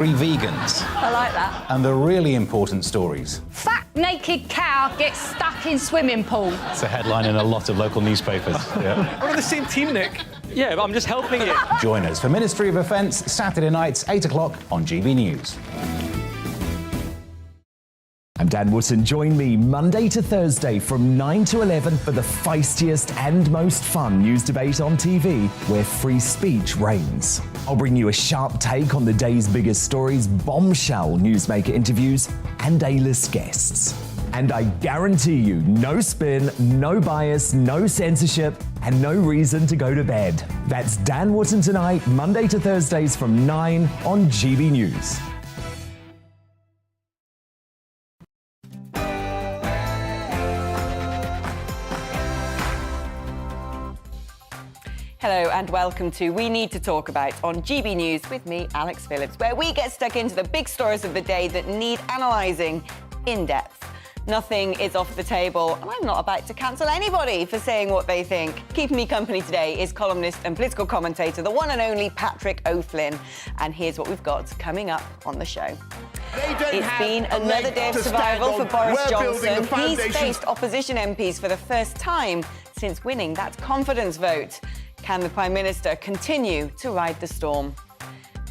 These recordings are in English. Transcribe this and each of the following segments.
Three vegans. I like that. And the really important stories. Fat naked cow gets stuck in swimming pool. It's a headline in a lot of local newspapers. Yeah. We're on the same team, Nick. Yeah, but I'm just helping you. Join us for Ministry of Offence, Saturday nights, 8 o'clock on GB News. I'm Dan Wootton. Join me Monday to Thursday from 9 to 11 for the feistiest and most fun news debate on TV, where free speech reigns. I'll bring you a sharp take on the day's biggest stories, bombshell newsmaker interviews, and A-list guests. And I guarantee you, no spin, no bias, no censorship, and no reason to go to bed. That's Dan Wootton tonight, Monday to Thursdays from 9 on GB News. Hello and welcome to We Need to Talk About on GB News with me, Alex Phillips, where we get stuck into the big stories of the day that need analysing in depth. Nothing is off the table, and I'm not about to cancel anybody for saying what they think. Keeping me company today is columnist and political commentator, the one and only Patrick O'Flynn. And here's what we've got coming up on the show. It's been another day of survival for Boris Johnson. He's faced opposition MPs for the first time since winning that confidence vote. Can the Prime Minister continue to ride the storm?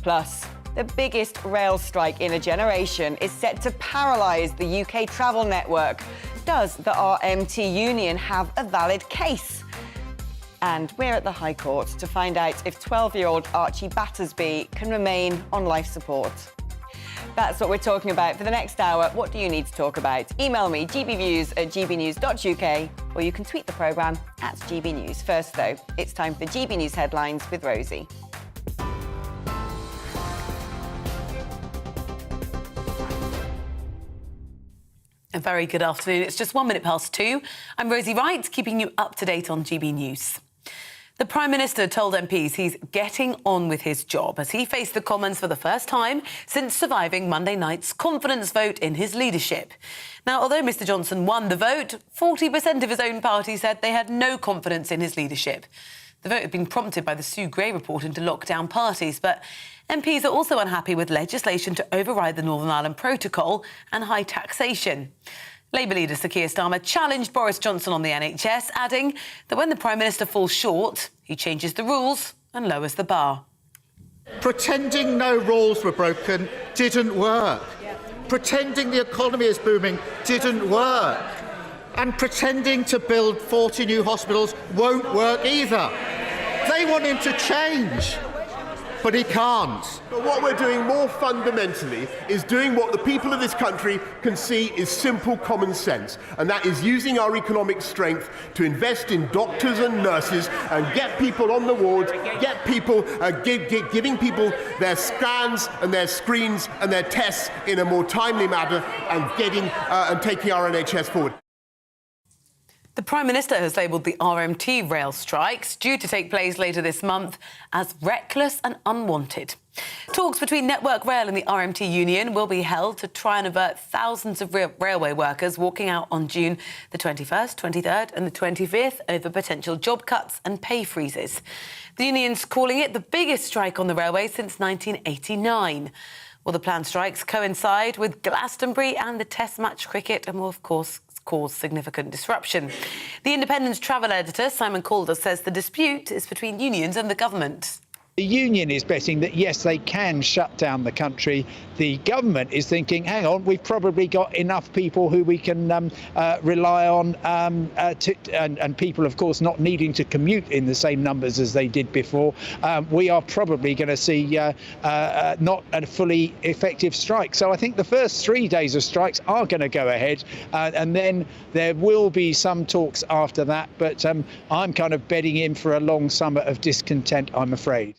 Plus, the biggest rail strike in a generation is set to paralyse the UK travel network. Does the RMT union have a valid case? And we're at the High Court to find out if 12-year-old Archie Battersby can remain on life support. That's what we're talking about for the next hour. What do you need to talk about? Email me, gbviews@gbnews.uk, or you can tweet the programme @GBNews. First, though, it's time for the GB News headlines with Rosie. A very good afternoon. It's just 1 minute past 2. I'm Rosie Wright, keeping you up to date on GB News. The Prime Minister told MPs he's getting on with his job as he faced the Commons for the first time since surviving Monday night's confidence vote in his leadership. Now, although Mr Johnson won the vote, 40% of his own party said they had no confidence in his leadership. The vote had been prompted by the Sue Gray report into lockdown parties, but MPs are also unhappy with legislation to override the Northern Ireland Protocol and high taxation. Labour leader Sir Keir Starmer challenged Boris Johnson on the NHS, adding that when the Prime Minister falls short, he changes the rules and lowers the bar. Pretending no rules were broken didn't work. Pretending the economy is booming didn't work. And pretending to build 40 new hospitals won't work either. They want him to change, but he can't. But what we're doing more fundamentally is doing what the people of this country can see is simple common sense, and that is using our economic strength to invest in doctors and nurses and get people on the wards, get people, giving people their scans and their screens and their tests in a more timely manner and taking our NHS forward. The Prime Minister has labelled the RMT rail strikes, due to take place later this month, as reckless and unwanted. Talks between Network Rail and the RMT union will be held to try and avert thousands of railway workers walking out on June the 21st, 23rd and the 25th over potential job cuts and pay freezes. The union's calling it the biggest strike on the railway since 1989. Well, the planned strikes coincide with Glastonbury and the Test match cricket and will, of course, cause significant disruption. The Independent's travel editor, Simon Calder, says the dispute is between unions and the government. The union is betting that, yes, they can shut down the country. The government is thinking, hang on, we've probably got enough people who we can rely on, and people, of course, not needing to commute in the same numbers as they did before. We are probably going to see not a fully effective strike. So I think the first 3 days of strikes are going to go ahead, and then there will be some talks after that. But I'm kind of bedding in for a long summer of discontent, I'm afraid.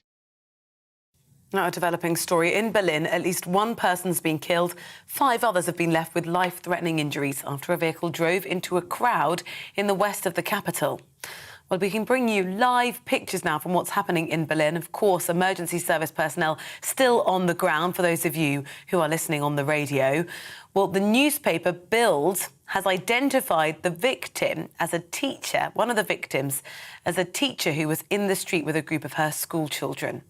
Now, a developing story in Berlin. At least one person's been killed. 5 others have been left with life-threatening injuries after a vehicle drove into a crowd in the west of the capital. Well, we can bring you live pictures now from what's happening in Berlin. Of course, emergency service personnel still on the ground for those of you who are listening on the radio. Well, the newspaper Bild has identified the victim as a teacher, one of the victims, as a teacher who was in the street with a group of her school children.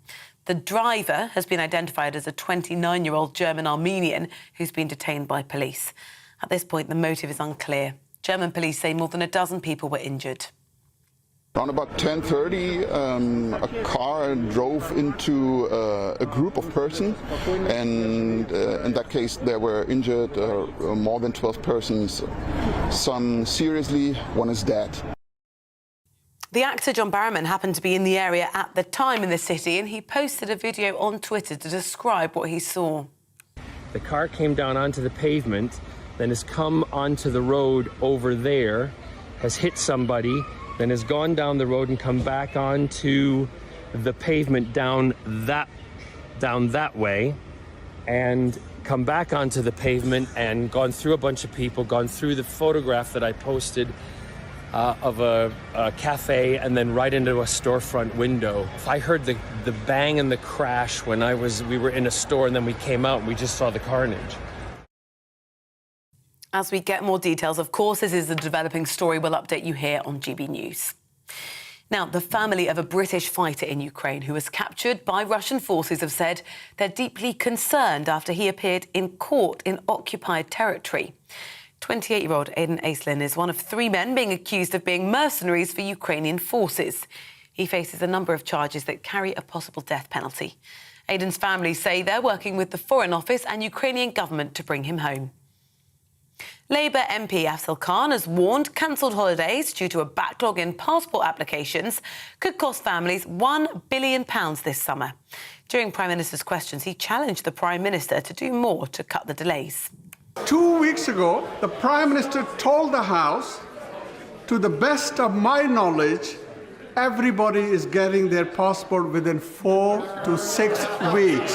The driver has been identified as a 29-year-old German Armenian who's been detained by police. At this point, the motive is unclear. German police say more than a dozen people were injured. Around about 10:30, a car drove into a group of persons, and in that case there were injured more than 12 persons, some seriously, one is dead. The actor John Barrowman happened to be in the area at the time in the city, and he posted a video on Twitter to describe what he saw. The car came down onto the pavement, then has come onto the road over there, has hit somebody, then has gone down the road and come back onto the pavement down that way, and come back onto the pavement and gone through a bunch of people, gone through the photograph that I posted of a cafe, and then right into a storefront window. I heard the bang and the crash when we were in a store, and then we came out and we just saw the carnage. As we get more details, of course, this is a developing story. We'll update you here on GB News. Now, the family of a British fighter in Ukraine who was captured by Russian forces have said they're deeply concerned after he appeared in court in occupied territory. 28-year-old Aidan Aislinn is one of 3 men being accused of being mercenaries for Ukrainian forces. He faces a number of charges that carry a possible death penalty. Aidan's family say they're working with the Foreign Office and Ukrainian government to bring him home. Labour MP Afzal Khan has warned cancelled holidays due to a backlog in passport applications could cost families £1 billion this summer. During Prime Minister's questions, he challenged the Prime Minister to do more to cut the delays. 2 weeks ago, the Prime Minister told the House, to the best of my knowledge, everybody is getting their passport within 4 to 6 weeks.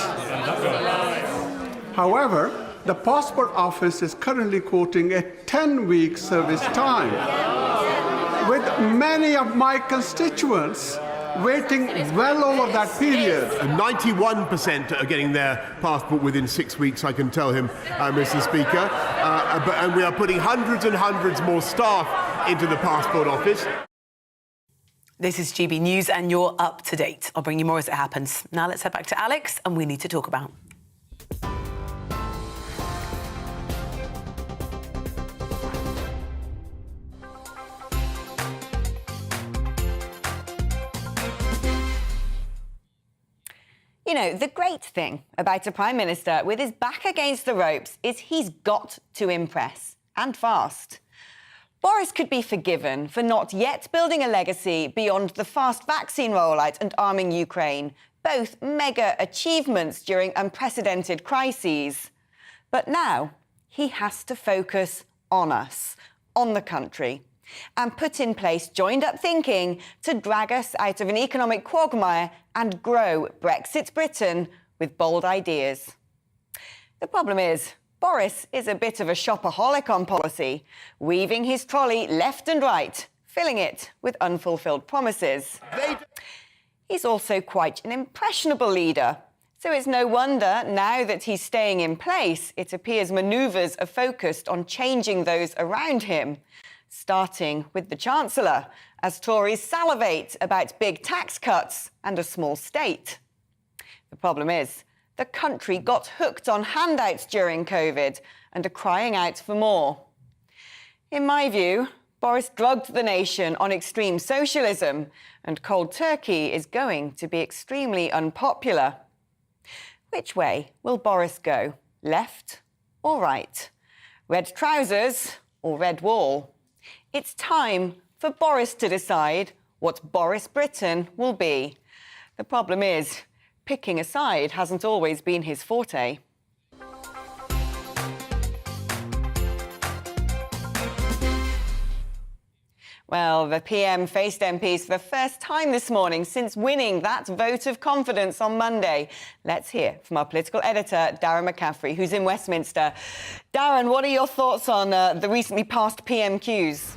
However, the Passport Office is currently quoting a 10-week service time, with many of my constituents waiting well over that period. 91% are getting their passport within 6 weeks, I can tell him, Mr. Speaker. And we are putting hundreds and hundreds more staff into the Passport Office. This is GB News and you're up to date. I'll bring you more as it happens. Now let's head back to Alex and we need to talk about. You know, the great thing about a Prime Minister with his back against the ropes is he's got to impress, and fast. Boris could be forgiven for not yet building a legacy beyond the fast vaccine rollout and arming Ukraine, both mega achievements during unprecedented crises. But now he has to focus on us, on the country, and put in place joined-up thinking to drag us out of an economic quagmire and grow Brexit Britain with bold ideas. The problem is, Boris is a bit of a shopaholic on policy, weaving his trolley left and right, filling it with unfulfilled promises. He's also quite an impressionable leader, so it's no wonder now that he's staying in place, it appears manoeuvres are focused on changing those around him, starting with the Chancellor, as Tories salivate about big tax cuts and a small state. The problem is, the country got hooked on handouts during COVID and are crying out for more. In my view, Boris drugged the nation on extreme socialism, and cold turkey is going to be extremely unpopular. Which way will Boris go? Left or right? Red trousers or red wall? It's time for Boris to decide what Boris Britain will be. The problem is, picking a side hasn't always been his forte. Well, the PM faced MPs for the first time this morning since winning that vote of confidence on Monday. Let's hear from our political editor, Darren McCaffrey, who's in Westminster. Darren, what are your thoughts on the recently passed PMQs?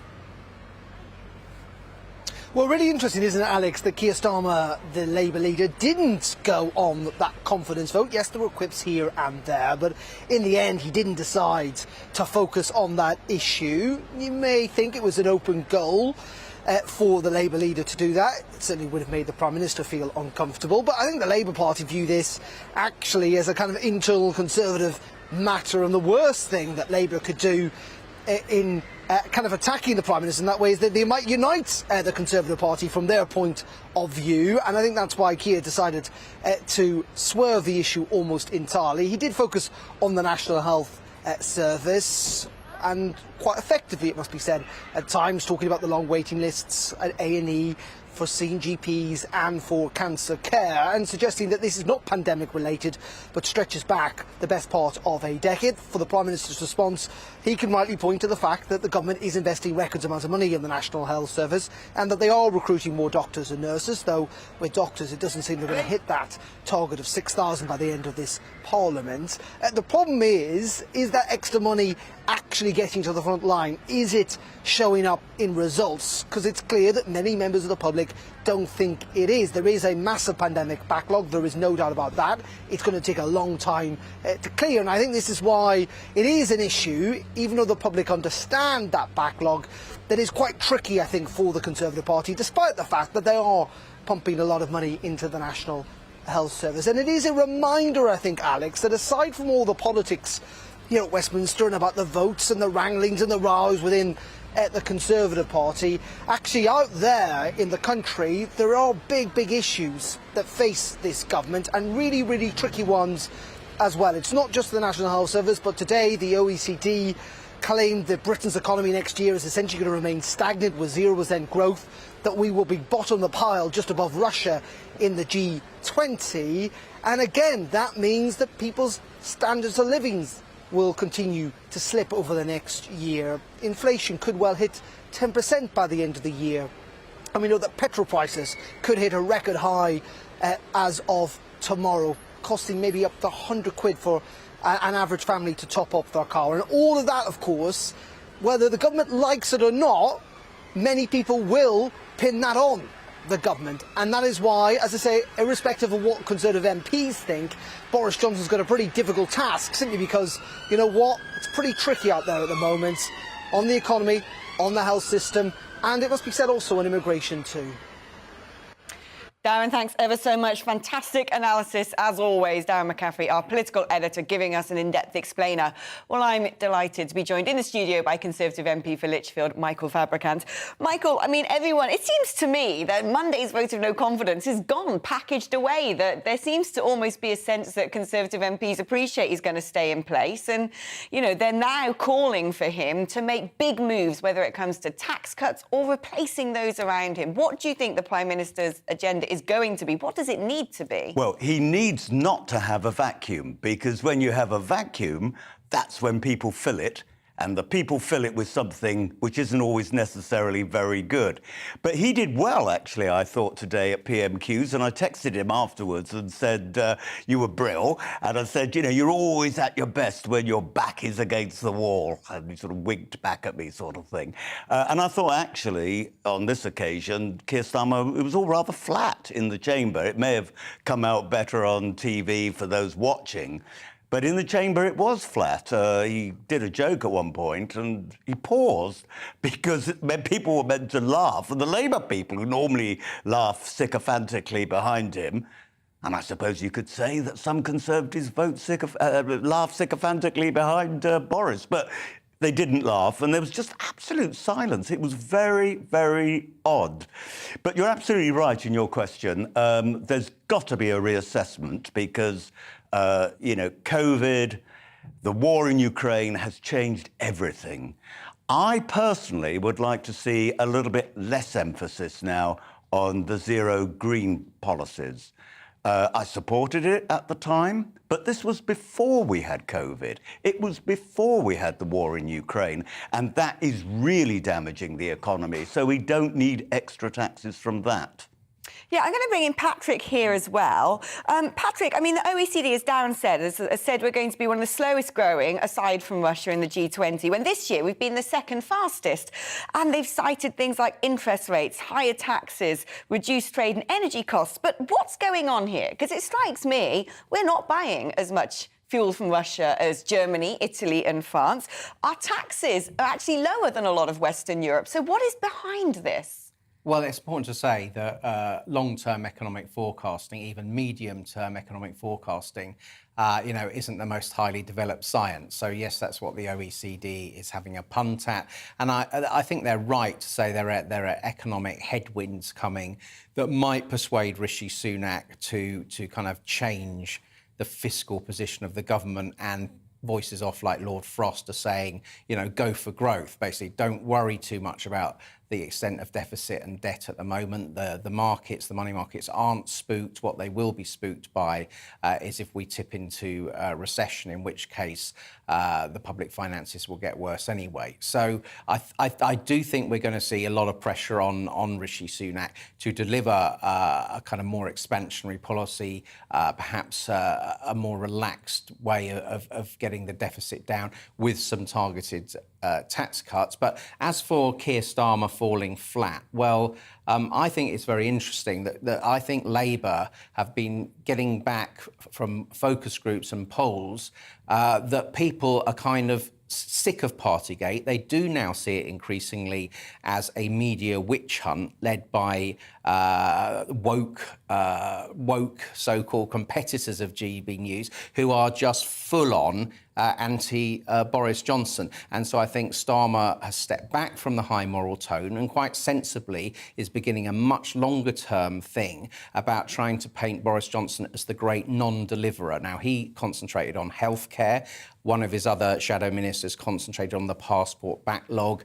Well, really interesting, isn't it, Alex, that Keir Starmer, the Labour leader, didn't go on that confidence vote. Yes, there were quips here and there, but in the end, he didn't decide to focus on that issue. You may think it was an open goal. for the Labour leader to do that. It certainly would have made the Prime Minister feel uncomfortable. But I think the Labour Party view this actually as a kind of internal Conservative matter, and the worst thing that Labour could do in kind of attacking the Prime Minister in that way is that they might unite the Conservative Party from their point of view, and I think that's why Keir decided to swerve the issue almost entirely. He did focus on the National Health Service, and quite effectively, it must be said, at times talking about the long waiting lists at A&E for seeing GPs and for cancer care, and suggesting that this is not pandemic related but stretches back the best part of a decade. For the Prime Minister's response, he can rightly point to the fact that the government is investing records amounts of money in the National Health Service and that they are recruiting more doctors and nurses, though with doctors it doesn't seem they're going to hit that target of 6,000 by the end of this Parliament. The problem is that extra money actually getting to the front line? Is it showing up in results? Because it's clear that many members of the public don't think it is. There is a massive pandemic backlog, there is no doubt about that. It's going to take a long time to clear, and I think this is why it is an issue, even though the public understand that backlog, that is quite tricky, I think, for the Conservative Party, despite the fact that they are pumping a lot of money into the National Health Service. And it is a reminder, I think, Alex, that aside from all the politics here at Westminster and about the votes and the wranglings and the rows within the Conservative Party, actually out there in the country there are big issues that face this government, and really tricky ones as well. It's not just the National Health Service, but today the OECD claimed that Britain's economy next year is essentially going to remain stagnant with 0% growth, that we will be bottom of the pile just above Russia in the G20, and again that means that people's standards of living will continue to slip over the next year. Inflation could well hit 10% by the end of the year, and we know that petrol prices could hit a record high as of tomorrow, costing maybe up to 100 quid for an average family to top up their car. And all of that, of course, whether the government likes it or not, many people will pin that on the government, and that is why, as I say, irrespective of what Conservative MPs think, Boris Johnson's got a pretty difficult task, simply because, you know what, it's pretty tricky out there at the moment on the economy, on the health system, and it must be said also on immigration too. Darren, thanks ever so much. Fantastic analysis, as always. Darren McCaffrey, our political editor, giving us an in-depth explainer. Well, I'm delighted to be joined in the studio by Conservative MP for Lichfield, Michael Fabricant. Michael, I mean, everyone, it seems to me that Monday's vote of no confidence is gone, packaged away, that there seems to almost be a sense that Conservative MPs appreciate he's going to stay in place. And, you know, they're now calling for him to make big moves, whether it comes to tax cuts or replacing those around him. What do you think the Prime Minister's agenda is going to be? What does it need to be? Well, he needs not to have a vacuum, because when you have a vacuum, that's when people fill it, and the people fill it with something which isn't always necessarily very good. But he did well, actually, I thought, today at PMQs, and I texted him afterwards and said, you were brill, and I said, you know, you're always at your best when your back is against the wall, and he sort of winked back at me, sort of thing. And I thought, actually, on this occasion, Keir Starmer, it was all rather flat in the chamber. It may have come out better on TV for those watching, but in the chamber, it was flat. He did a joke at one point, and he paused because people were meant to laugh, and the Labour people, who normally laugh sycophantically behind him, and I suppose you could say that some Conservatives laugh sycophantically behind Boris, but they didn't laugh, and there was just absolute silence. It was very odd. But you're absolutely right in your question. There's got to be a reassessment because you know, COVID, the war in Ukraine has changed everything. I personally would like to see a little bit less emphasis now on the zero green policies. I supported it at the time, but this was before we had COVID. It was before we had the war in Ukraine, and that is really damaging the economy. So we don't need extra taxes from that. Yeah, I'm going to bring in Patrick here as well. Patrick, I mean, the OECD, as Darren said, has said we're going to be one of the slowest growing, aside from Russia, in the G20, when this year we've been the second fastest. And they've cited things like interest rates, higher taxes, reduced trade and energy costs. But what's going on here? Because it strikes me we're not buying as much fuel from Russia as Germany, Italy and France. Our taxes are actually lower than a lot of Western Europe. So what is behind this? Well, it's important to say that long-term economic forecasting, even medium-term economic forecasting, isn't the most highly developed science. So, yes, that's what the OECD is having a punt at. And I think they're right to say there are economic headwinds coming that might persuade Rishi Sunak to kind of change the fiscal position of the government, and voices off like Lord Frost are saying, go for growth. Basically, don't worry too much about the extent of deficit and debt at the moment. The markets, the money markets, aren't spooked. What they will be spooked by is if we tip into recession, in which case the public finances will get worse anyway. So I do think we're going to see a lot of pressure on Rishi Sunak to deliver a kind of more expansionary policy, perhaps a more relaxed way of getting the deficit down with some targeted tax cuts. But as for Keir Starmer falling flat, well, I think it's very interesting that I think Labour have been getting back from focus groups and polls that people are kind of sick of Partygate. They do now see it increasingly as a media witch hunt led by woke so-called competitors of GBNews who are just full-on anti-Boris Johnson. And so I think Starmer has stepped back from the high moral tone and quite sensibly is beginning a much longer-term thing about trying to paint Boris Johnson as the great non-deliverer. Now, he concentrated on healthcare. One of his other shadow ministers concentrated on the passport backlog.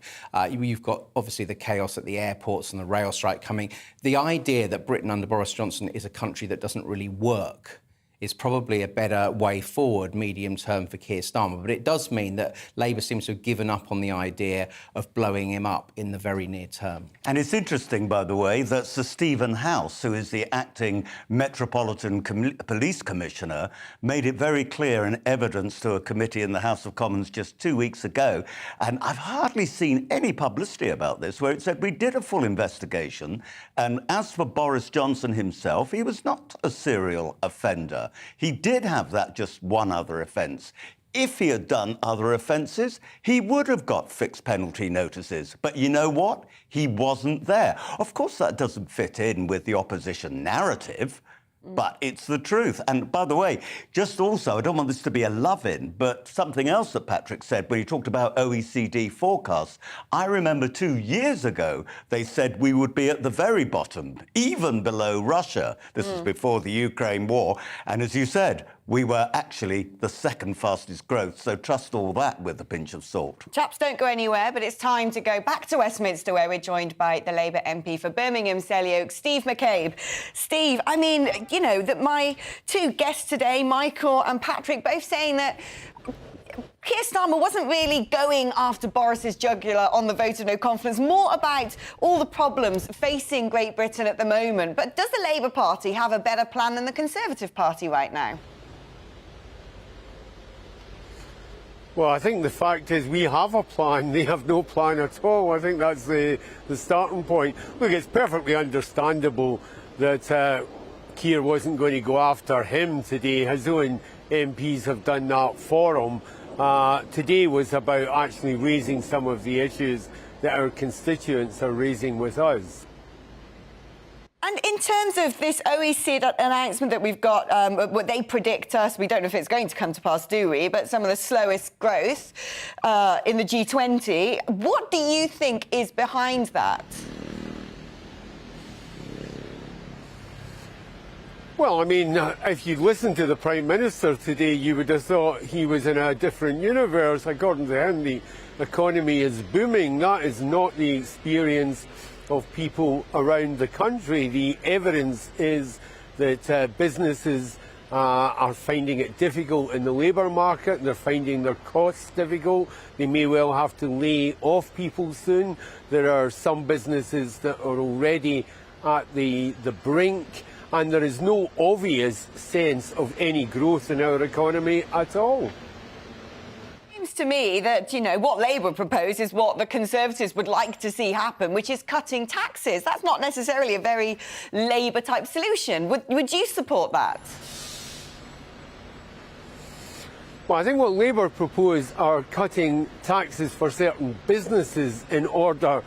You've got, obviously, the chaos at the airports and the rail strike coming. The idea that Britain under Boris Johnson is a country that doesn't really work is probably a better way forward medium term for Keir Starmer. But it does mean that Labour seems to have given up on the idea of blowing him up in the very near term. And it's interesting, by the way, that Sir Stephen House, who is the acting Metropolitan Police Commissioner, made it very clear in evidence to a committee in the House of Commons just 2 weeks ago. And I've hardly seen any publicity about this, where it said we did a full investigation. And as for Boris Johnson himself, he was not a serial offender. He did have that just one other offence. If he had done other offences, he would have got fixed penalty notices. But you know what? He wasn't there. Of course, that doesn't fit in with the opposition narrative, but it's the truth. And by the way, just also, I don't want this to be a love-in, but something else that Patrick said when he talked about OECD forecasts. I remember 2 years ago, they said we would be at the very bottom, even below Russia. This was before the Ukraine war. And as you said, we were actually the second fastest growth. So trust all that with a pinch of salt. Chaps, don't go anywhere, but it's time to go back to Westminster, where we're joined by the Labour MP for Birmingham, Selly Oak, Steve McCabe. Steve, I mean, that my two guests today, Michael and Patrick, both saying that Keir Starmer wasn't really going after Boris's jugular on the vote of no confidence, more about all the problems facing Great Britain at the moment. But does the Labour Party have a better plan than the Conservative Party right now? Well, I think the fact is we have a plan. They have no plan at all. I think that's the starting point. Look, it's perfectly understandable that Keir wasn't going to go after him today. His own MPs have done that for him. Today was about actually raising some of the issues that our constituents are raising with us. And in terms of this OECD announcement that we've got, what they predict us, we don't know if it's going to come to pass, do we? But some of the slowest growth in the G20. What do you think is behind that? Well, I mean, if you listened to the Prime Minister today, you would have thought he was in a different universe. According to him, the economy is booming. That is not the experience of people around the country. The evidence is that businesses are finding it difficult in the labour market. They're finding their costs difficult. They may well have to lay off people soon. There are some businesses that are already at the brink, and there is no obvious sense of any growth in our economy at all. Seems to me that, what Labour propose is what the Conservatives would like to see happen, which is cutting taxes. That's not necessarily a very Labour-type solution. Would you support that? Well, I think what Labour propose are cutting taxes for certain businesses in order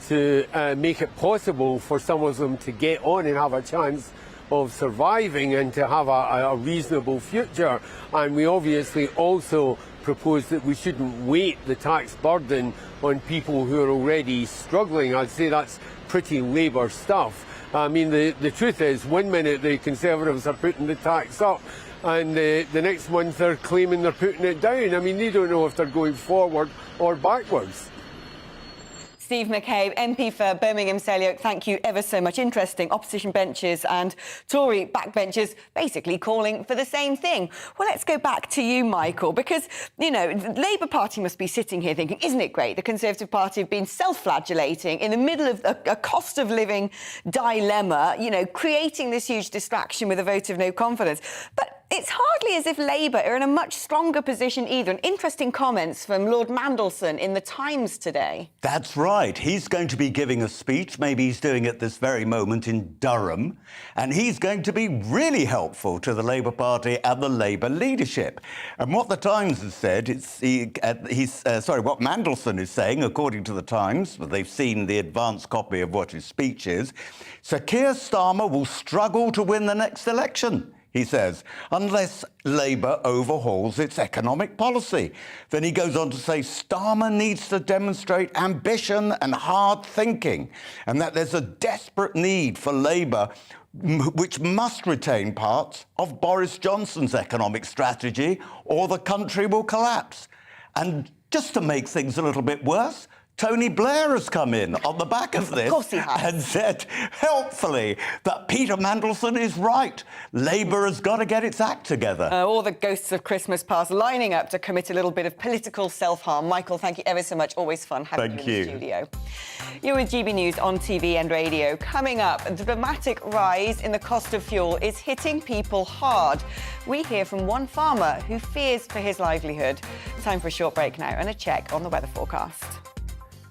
to make it possible for some of them to get on and have a chance of surviving and to have a reasonable future. And we obviously also propose that we shouldn't weight the tax burden on people who are already struggling. I'd say that's pretty Labour stuff. I mean, the truth is, one minute the Conservatives are putting the tax up, and the next month they're claiming they're putting it down. I mean, they don't know if they're going forward or backwards. Steve McCabe, MP for Birmingham Selyoak, thank you ever so much. Interesting. Opposition benches and Tory backbenchers basically calling for the same thing. Well, let's go back to you, Michael, because, you know, the Labour Party must be sitting here thinking, isn't it great? The Conservative Party have been self-flagellating in the middle of a cost of living dilemma, you know, creating this huge distraction with a vote of no confidence. But it's hardly as if Labour are in a much stronger position either. And interesting comments from Lord Mandelson in The Times today. That's right. He's going to be giving a speech. Maybe he's doing it this very moment in Durham. And he's going to be really helpful to the Labour Party and the Labour leadership. And what The Times has said, what Mandelson is saying, according to The Times, they've seen the advanced copy of what his speech is, Sir Keir Starmer will struggle to win the next election, he says, unless Labour overhauls its economic policy. Then he goes on to say Starmer needs to demonstrate ambition and hard thinking, and that there's a desperate need for Labour which must retain parts of Boris Johnson's economic strategy or the country will collapse. And just to make things a little bit worse, Tony Blair has come in on the back of this and said, helpfully, that Peter Mandelson is right. Labour has got to get its act together. All the ghosts of Christmas past lining up to commit a little bit of political self-harm. Michael, thank you ever so much. Always fun having you in the studio. You're with GB News on TV and radio. Coming up, the dramatic rise in the cost of fuel is hitting people hard. We hear from one farmer who fears for his livelihood. Time for a short break now and a check on the weather forecast.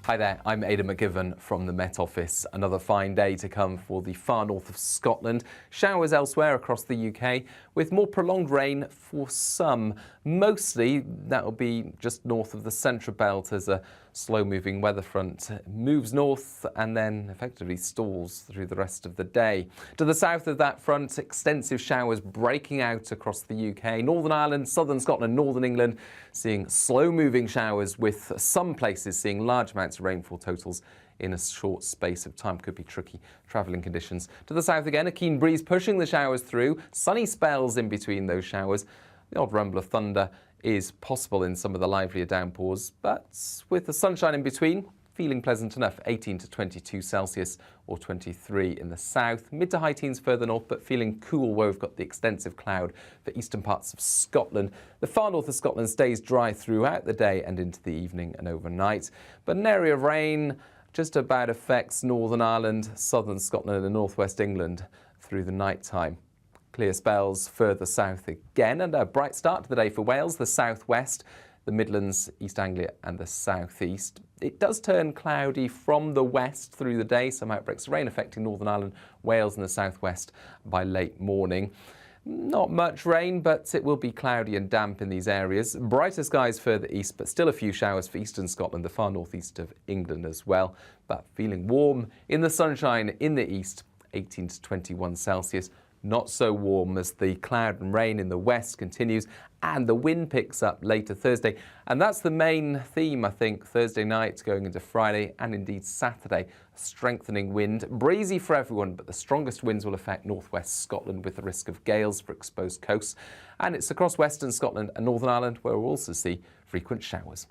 Hi there, I'm Aidan McGivern from the Met Office. Another fine day to come for the far north of Scotland. Showers elsewhere across the UK, with more prolonged rain for some. Mostly that will be just north of the central belt as a slow-moving weather front moves north and then effectively stalls through the rest of the day. To the south of that front, extensive showers breaking out across the UK. Northern Ireland, southern Scotland, northern England seeing slow-moving showers, with some places seeing large amounts of rainfall totals in a short space of time. Could be tricky travelling conditions. To the south again, a keen breeze pushing the showers through. Sunny spells in between those showers. The odd rumble of thunder is possible in some of the livelier downpours, but with the sunshine in between, feeling pleasant enough. 18 to 22 Celsius or 23 in the south. Mid to high teens further north, but feeling cool where we've got the extensive cloud for eastern parts of Scotland. The far north of Scotland stays dry throughout the day and into the evening and overnight, but an area of rain just about affects Northern Ireland, southern Scotland and northwest England through the night time. Clear spells further south again, and a bright start to the day for Wales, the southwest, the Midlands, East Anglia and the southeast. It does turn cloudy from the west through the day, some outbreaks of rain affecting Northern Ireland, Wales and the southwest by late morning. Not much rain, but it will be cloudy and damp in these areas. Brighter skies further east, but still a few showers for eastern Scotland, the far northeast of England as well. But feeling warm in the sunshine in the east, 18 to 21 Celsius. Not so warm as the cloud and rain in the west continues, and the wind picks up later Thursday. And that's the main theme, I think, Thursday night going into Friday and indeed Saturday. A strengthening wind, breezy for everyone, but the strongest winds will affect northwest Scotland with the risk of gales for exposed coasts. And it's across western Scotland and Northern Ireland where we'll also see frequent showers.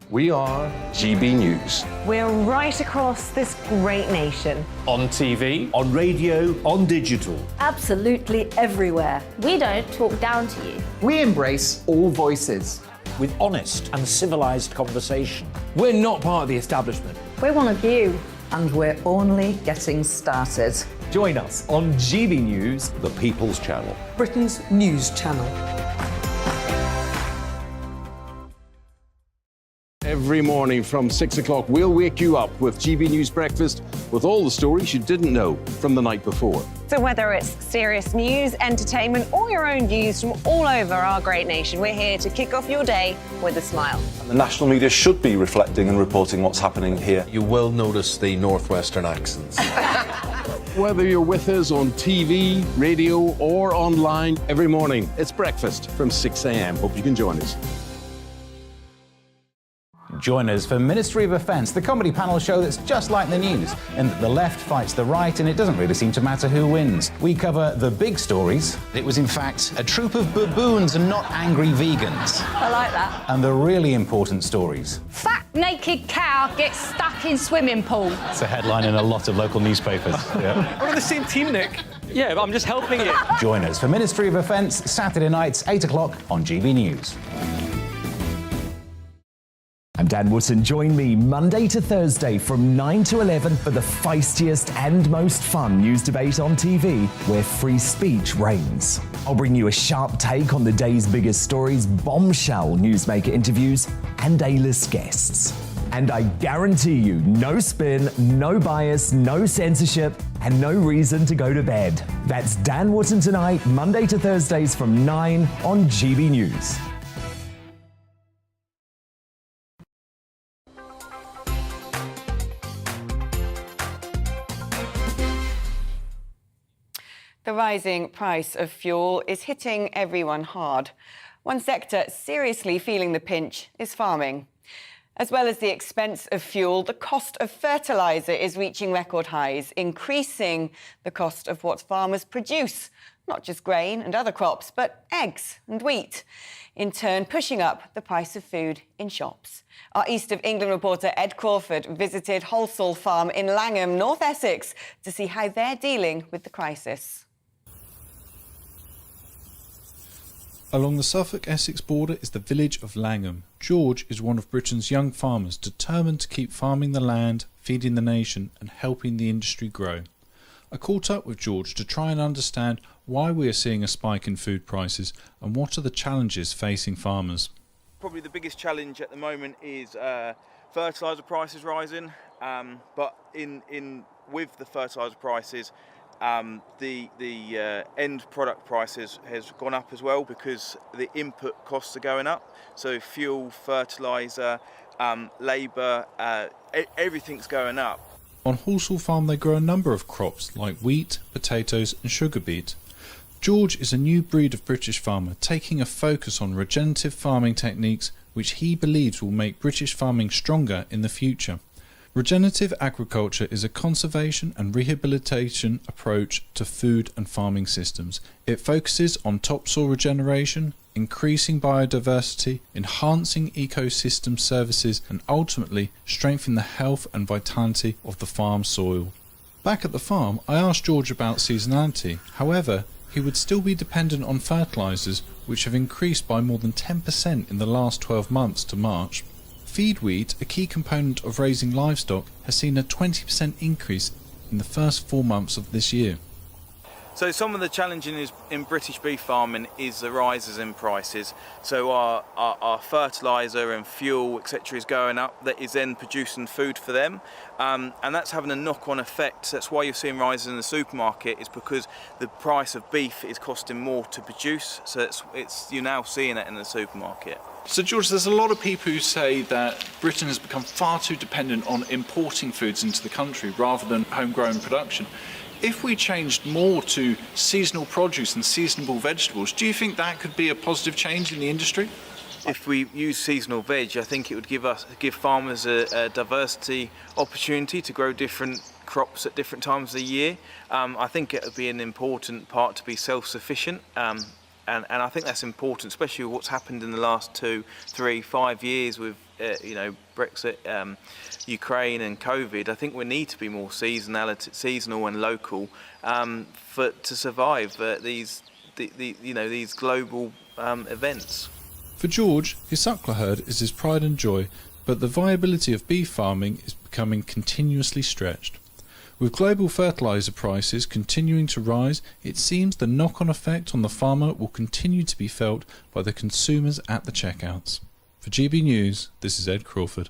We are GB News. We're right across this great nation. On TV, on radio, on digital. Absolutely everywhere. We don't talk down to you. We embrace all voices. With honest and civilised conversation. We're not part of the establishment. We're one of you. And we're only getting started. Join us on GB News, the People's Channel. Britain's news channel. Every morning from 6 o'clock, we'll wake you up with GB News Breakfast with all the stories you didn't know from the night before. So whether it's serious news, entertainment, or your own views from all over our great nation, we're here to kick off your day with a smile. And the national media should be reflecting and reporting what's happening here. You will notice the northwestern accents. Whether you're with us on TV, radio, or online, every morning it's breakfast from 6 a.m. Hope you can join us. Join us for Ministry of Offence, the comedy panel show that's just like the news, in that the left fights the right and it doesn't really seem to matter who wins. We cover the big stories. It was in fact a troop of baboons and not angry vegans. I like that. And the really important stories. Fat naked cow gets stuck in swimming pool. It's a headline in a lot of local newspapers. Yeah. We're on the same team, Nick. Yeah, but I'm just helping you. Join us for Ministry of Offence, Saturday nights, 8 o'clock on GB News. I'm Dan Wootton. Join me Monday to Thursday from 9 to 11 for the feistiest and most fun news debate on TV, where free speech reigns. I'll bring you a sharp take on the day's biggest stories, bombshell newsmaker interviews, and A-list guests. And I guarantee you, no spin, no bias, no censorship, and no reason to go to bed. That's Dan Wootton tonight, Monday to Thursdays from 9 on GB News. The rising price of fuel is hitting everyone hard. One sector seriously feeling the pinch is farming. As well as the expense of fuel, the cost of fertiliser is reaching record highs, increasing the cost of what farmers produce, not just grain and other crops, but eggs and wheat, in turn pushing up the price of food in shops. Our East of England reporter Ed Crawford visited Wholesale Farm in Langham, North Essex, to see how they're dealing with the crisis. Along the Suffolk-Essex border is the village of Langham. George is one of Britain's young farmers determined to keep farming the land, feeding the nation and helping the industry grow. I caught up with George to try and understand why we are seeing a spike in food prices and what are the challenges facing farmers. Probably the biggest challenge at the moment is fertiliser prices rising, but with the fertiliser prices, the end product prices has gone up as well because the input costs are going up. So fuel, fertiliser, labour, everything's going up. On Wholesale Farm they grow a number of crops like wheat, potatoes and sugar beet. George is a new breed of British farmer taking a focus on regenerative farming techniques which he believes will make British farming stronger in the future. Regenerative agriculture is a conservation and rehabilitation approach to food and farming systems. It focuses on topsoil regeneration, increasing biodiversity, enhancing ecosystem services and ultimately strengthening the health and vitality of the farm soil. Back at the farm, I asked George about seasonality. However, he would still be dependent on fertilisers, which have increased by more than 10% in the last 12 months to March. Feed wheat, a key component of raising livestock, has seen a 20% increase in the first 4 months of this year. So some of the challenges in British beef farming is the rises in prices. So our fertiliser and fuel, etc. is going up. That is then producing food for them. And that's having a knock-on effect. That's why you're seeing rises in the supermarket, is because the price of beef is costing more to produce. So you're now seeing it in the supermarket. So George, there's a lot of people who say that Britain has become far too dependent on importing foods into the country rather than homegrown production. If we changed more to seasonal produce and seasonable vegetables, do you think that could be a positive change in the industry? If we use seasonal veg, I think it would give farmers a diversity opportunity to grow different crops at different times of the year. I think it would be an important part to be self-sufficient. And I think that's important, especially with what's happened in the last 2, 3, 5 years with Brexit, Ukraine and COVID. I think we need to be more seasonal and local to survive these global events. For George, his suckler herd is his pride and joy, but the viability of beef farming is becoming continuously stretched. With global fertiliser prices continuing to rise, it seems the knock-on effect on the farmer will continue to be felt by the consumers at the checkouts. For GB News, this is Ed Crawford.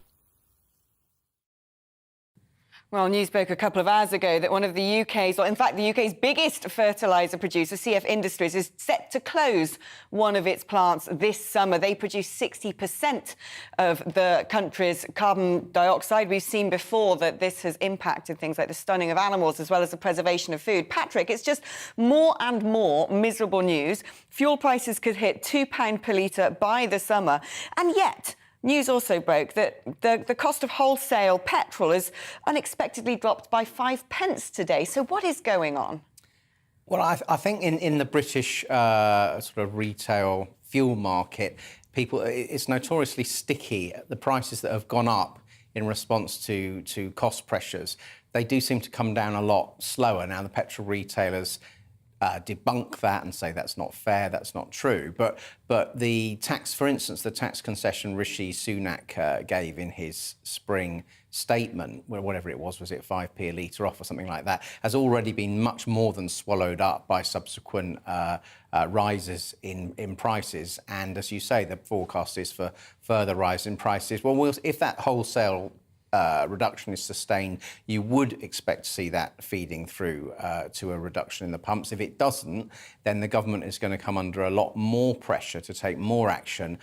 Well, news broke a couple of hours ago that one of the UK's, or in fact the UK's biggest fertiliser producer, CF Industries, is set to close one of its plants this summer. They produce 60% of the country's carbon dioxide. We've seen before that this has impacted things like the stunning of animals as well as the preservation of food. Patrick, it's just more and more miserable news. Fuel prices could hit £2 per litre by the summer, and yet news also broke that the cost of wholesale petrol has unexpectedly dropped by 5 pence today. So what is going on? Well, I think in the British sort of retail fuel market, it's notoriously sticky. The prices that have gone up in response to cost pressures, they do seem to come down a lot slower. Now, the petrol retailers debunk that and say that's not fair, that's not true. But the tax, for instance, the tax concession Rishi Sunak gave in his spring statement, whatever it was it 5p a litre off or something like that, has already been much more than swallowed up by subsequent rises in prices. And as you say, the forecast is for further rise in prices. Well, if that wholesale reduction is sustained, you would expect to see that feeding through to a reduction in the pumps. If it doesn't, then the government is going to come under a lot more pressure to take more action,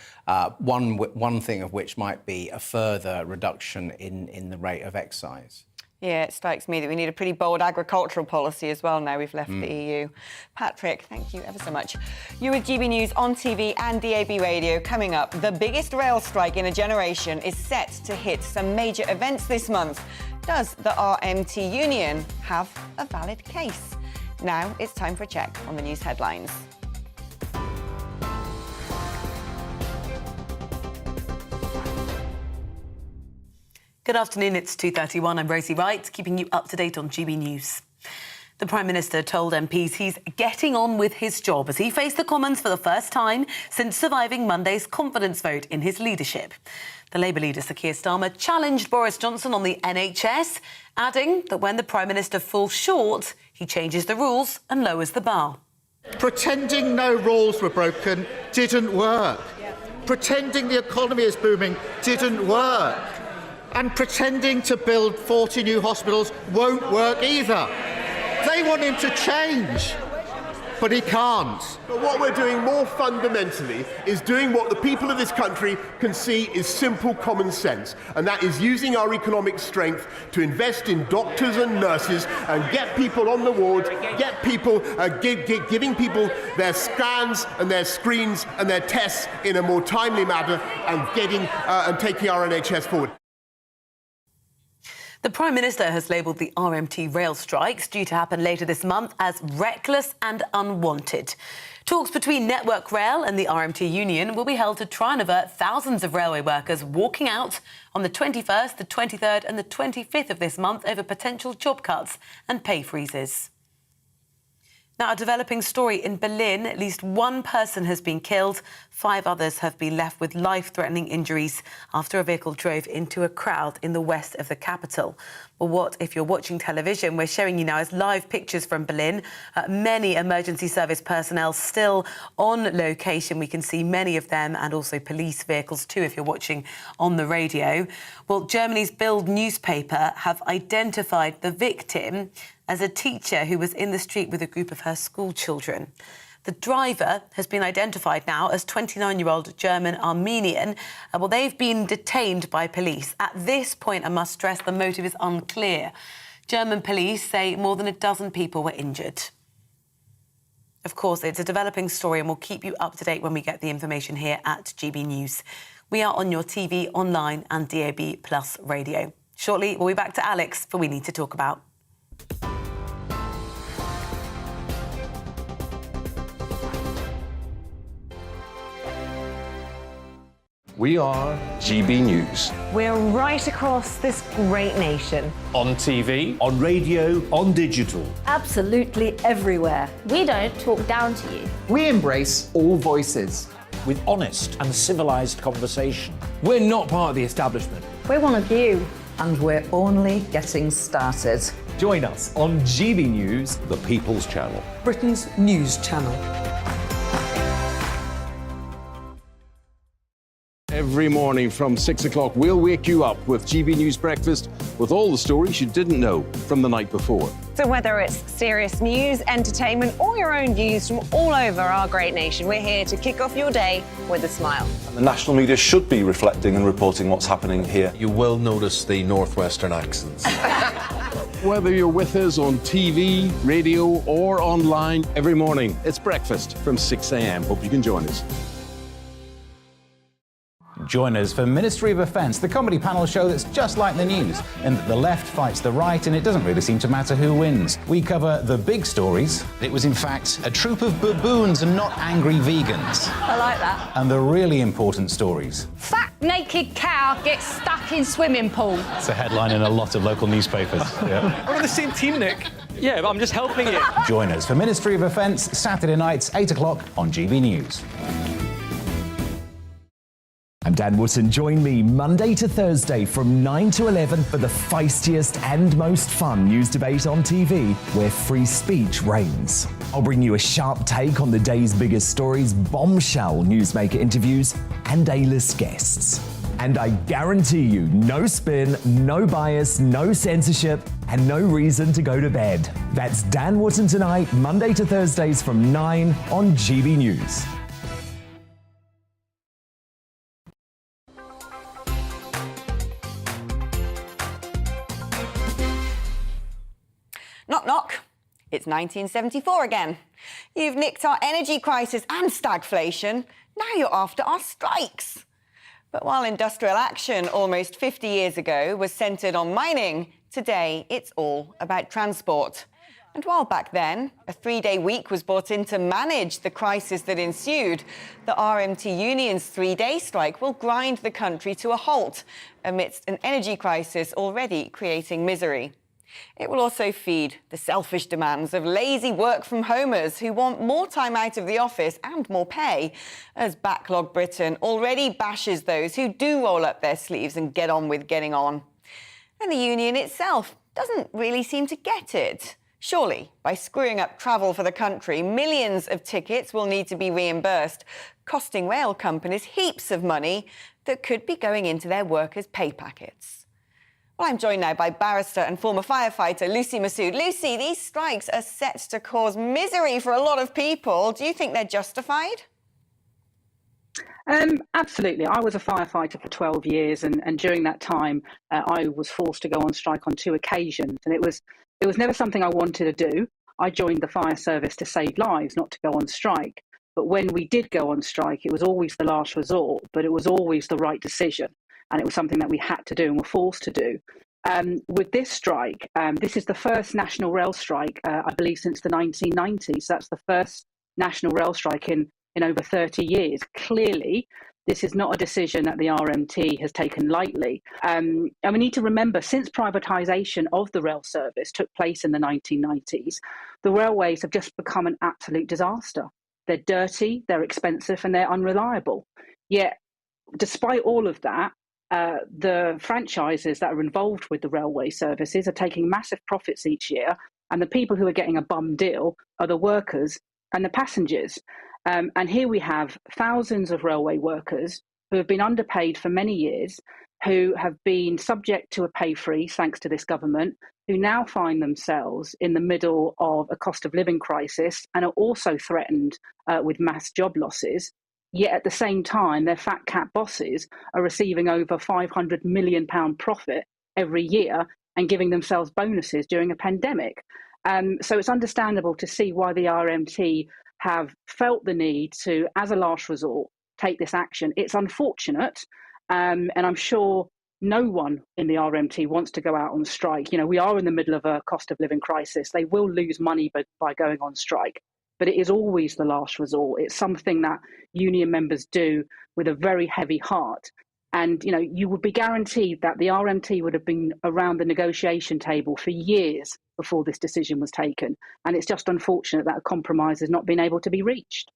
one thing of which might be a further reduction in the rate of excise. Yeah, it strikes me that we need a pretty bold agricultural policy as well now we've left the EU. Patrick, thank you ever so much. You're with GB News on TV and DAB radio. Coming up, the biggest rail strike in a generation is set to hit some major events this month. Does the RMT union have a valid case? Now it's time for a check on the news headlines. Good afternoon, it's 2:31. I'm Rosie Wright, keeping you up to date on GB News. The Prime Minister told MPs he's getting on with his job as he faced the Commons for the first time since surviving Monday's confidence vote in his leadership. The Labour leader, Sir Keir Starmer, challenged Boris Johnson on the NHS, adding that when the Prime Minister falls short, he changes the rules and lowers the bar. Pretending no rules were broken didn't work. Pretending the economy is booming didn't work. And pretending to build 40 new hospitals won't work either. They want him to change, but he can't. But what we're doing more fundamentally is doing what the people of this country can see is simple common sense, and that is using our economic strength to invest in doctors and nurses and get people on the wards, get people, giving people their scans and their screens and their tests in a more timely manner, and taking our NHS forward. The Prime Minister has labelled the RMT rail strikes due to happen later this month as reckless and unwanted. Talks between Network Rail and the RMT union will be held to try and avert thousands of railway workers walking out on the 21st, the 23rd and the 25th of this month over potential job cuts and pay freezes. Now, a developing story in Berlin. At least one person has been killed. 5 others have been left with life-threatening injuries after a vehicle drove into a crowd in the west of the capital. Well, what if you're watching television? We're showing you now is live pictures from Berlin. Many emergency service personnel still on location. We can see many of them, and also police vehicles too if you're watching on the radio. Well, Germany's Bild newspaper have identified the victim as a teacher who was in the street with a group of her school children. The driver has been identified now as 29-year-old German-Armenian. Well, they've been detained by police. At this point, I must stress, the motive is unclear. German police say more than a dozen people were injured. Of course, it's a developing story and we'll keep you up to date when we get the information here at GB News. We are on your TV, online and DAB Plus radio. Shortly, we'll be back to Alex for We Need to Talk About. We are GB News. We're right across this great nation. On TV, on radio, on digital. Absolutely everywhere. We don't talk down to you. We embrace all voices. With honest and civilised conversation. We're not part of the establishment. We're one of you. And we're only getting started. Join us on GB News, the People's Channel. Britain's news channel. Every morning from 6 o'clock, we'll wake you up with GB News Breakfast with all the stories you didn't know from the night before. So whether it's serious news, entertainment, or your own views from all over our great nation, we're here to kick off your day with a smile. And the national media should be reflecting and reporting what's happening here. You will notice the northwestern accents. Whether you're with us on TV, radio, or online, every morning, it's breakfast from 6 a.m. Hope you can join us. Join us for Ministry of Offence, the comedy panel show that's just like the news, in that the left fights the right and it doesn't really seem to matter who wins. We cover the big stories. It was in fact a troop of baboons and not angry vegans. I like that. And the really important stories. Fat naked cow gets stuck in swimming pool. It's a headline in a lot of local newspapers. Yeah. We're on the same team, Nick. Yeah, but I'm just helping you. Join us for Ministry of Offence, Saturday nights, 8 o'clock on GB News. I'm Dan Wootton. Join me Monday to Thursday from 9 to 11 for the feistiest and most fun news debate on TV, where free speech reigns. I'll bring you a sharp take on the day's biggest stories, bombshell newsmaker interviews, and A-list guests. And I guarantee you, no spin, no bias, no censorship, and no reason to go to bed. That's Dan Wootton tonight, Monday to Thursdays from 9 on GB News. Knock, knock. It's 1974 again. You've nicked our energy crisis and stagflation. Now you're after our strikes. But while industrial action almost 50 years ago was centred on mining, today it's all about transport. And while back then, a 3-day week was brought in to manage the crisis that ensued, the RMT union's 3-day strike will grind the country to a halt amidst an energy crisis already creating misery. It will also feed the selfish demands of lazy work-from-homers who want more time out of the office and more pay, as Backlog Britain already bashes those who do roll up their sleeves and get on with getting on. And the union itself doesn't really seem to get it. Surely, by screwing up travel for the country, millions of tickets will need to be reimbursed, costing rail companies heaps of money that could be going into their workers' pay packets. Well, I'm joined now by barrister and former firefighter Lucy Massoud. Lucy, these strikes are set to cause misery for a lot of people. Do you think they're justified? Absolutely. I was a firefighter for 12 years, and during that time, I was forced to go on strike on 2 occasions. And it was never something I wanted to do. I joined the fire service to save lives, not to go on strike. But when we did go on strike, it was always the last resort, but it was always the right decision. And it was something that we had to do and were forced to do. With this strike, this is the first national rail strike, I believe, since the 1990s. That's the first national rail strike in over 30 years. Clearly, this is not a decision that the RMT has taken lightly. And we need to remember, since privatisation of the rail service took place in the 1990s, the railways have just become an absolute disaster. They're dirty, they're expensive, and they're unreliable. Yet, despite all of that, the franchises that are involved with the railway services are taking massive profits each year, and the people who are getting a bum deal are the workers and the passengers. And here we have thousands of railway workers who have been underpaid for many years, who have been subject to a pay freeze thanks to this government, who now find themselves in the middle of a cost of living crisis and are also threatened with mass job losses. Yet at the same time, their fat cat bosses are receiving over £500 million profit every year and giving themselves bonuses during a pandemic. So it's understandable to see why the RMT have felt the need to, as a last resort, take this action. It's unfortunate, and I'm sure no one in the RMT wants to go out on strike. You know, we are in the middle of a cost of living crisis. They will lose money by going on strike. But it is always the last resort. It's something that union members do with a very heavy heart. And, you know, you would be guaranteed that the RMT would have been around the negotiation table for years before this decision was taken. And it's just unfortunate that a compromise has not been able to be reached.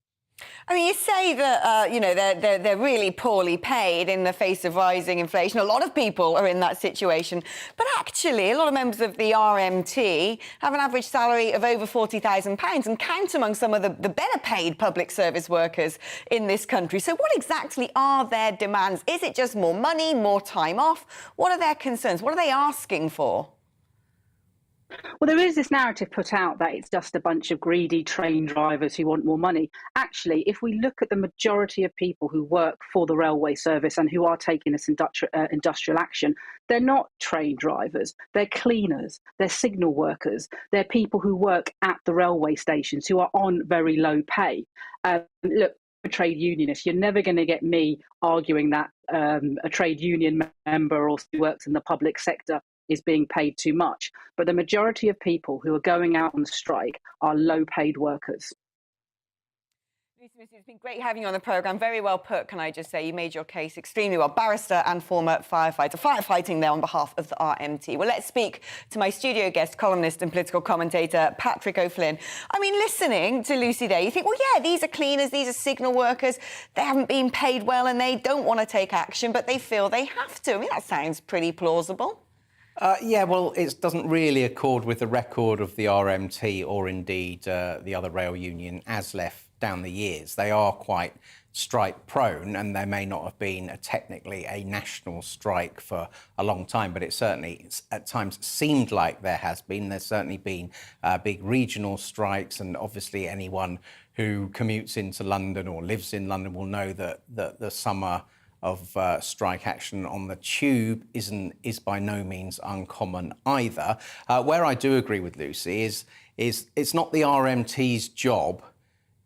I mean, you say that, they're really poorly paid in the face of rising inflation. A lot of people are in that situation. But actually, a lot of members of the RMT have an average salary of over £40,000 and count among some of the better paid public service workers in this country. So what exactly are their demands? Is it just more money, more time off? What are their concerns? What are they asking for? Well, there is this narrative put out that it's just a bunch of greedy train drivers who want more money. Actually, if we look at the majority of people who work for the railway service and who are taking this industrial action, they're not train drivers, they're cleaners, they're signal workers, they're people who work at the railway stations who are on very low pay. Look, a trade unionist, you're never going to get me arguing that a trade union member or who works in the public sector is being paid too much. But the majority of people who are going out on strike are low-paid workers. It's been great having you on the programme. Very well put, can I just say. You made your case extremely well. Barrister and former firefighter, firefighting there on behalf of the RMT. Well, let's speak to my studio guest, columnist and political commentator, Patrick O'Flynn. I mean, listening to Lucy there, you think, well, yeah, these are cleaners, these are signal workers. They haven't been paid well and they don't want to take action, but they feel they have to. I mean, that sounds pretty plausible. Well, it doesn't really accord with the record of the RMT or indeed the other rail union, ASLEF, down the years. They are quite strike-prone, and there may not have been technically a national strike for a long time, but it certainly at times seemed like there has been. There's certainly been big regional strikes, and obviously anyone who commutes into London or lives in London will know that the summer of strike action on the tube is by no means uncommon either. Where I do agree with Lucy is it's not the RMT's job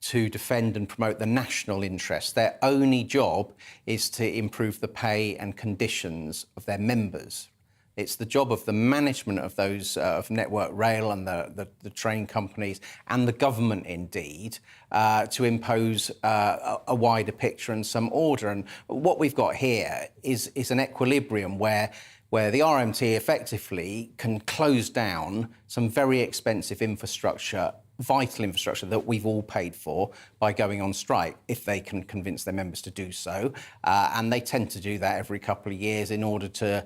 to defend and promote the national interest. Their only job is to improve the pay and conditions of their members. It's the job of the management of those of Network Rail and the train companies and the government, indeed, to impose a wider picture and some order. And what we've got here is an equilibrium where the RMT effectively can close down some very expensive infrastructure, vital infrastructure that we've all paid for by going on strike, if they can convince their members to do so. And they tend to do that every couple of years in order to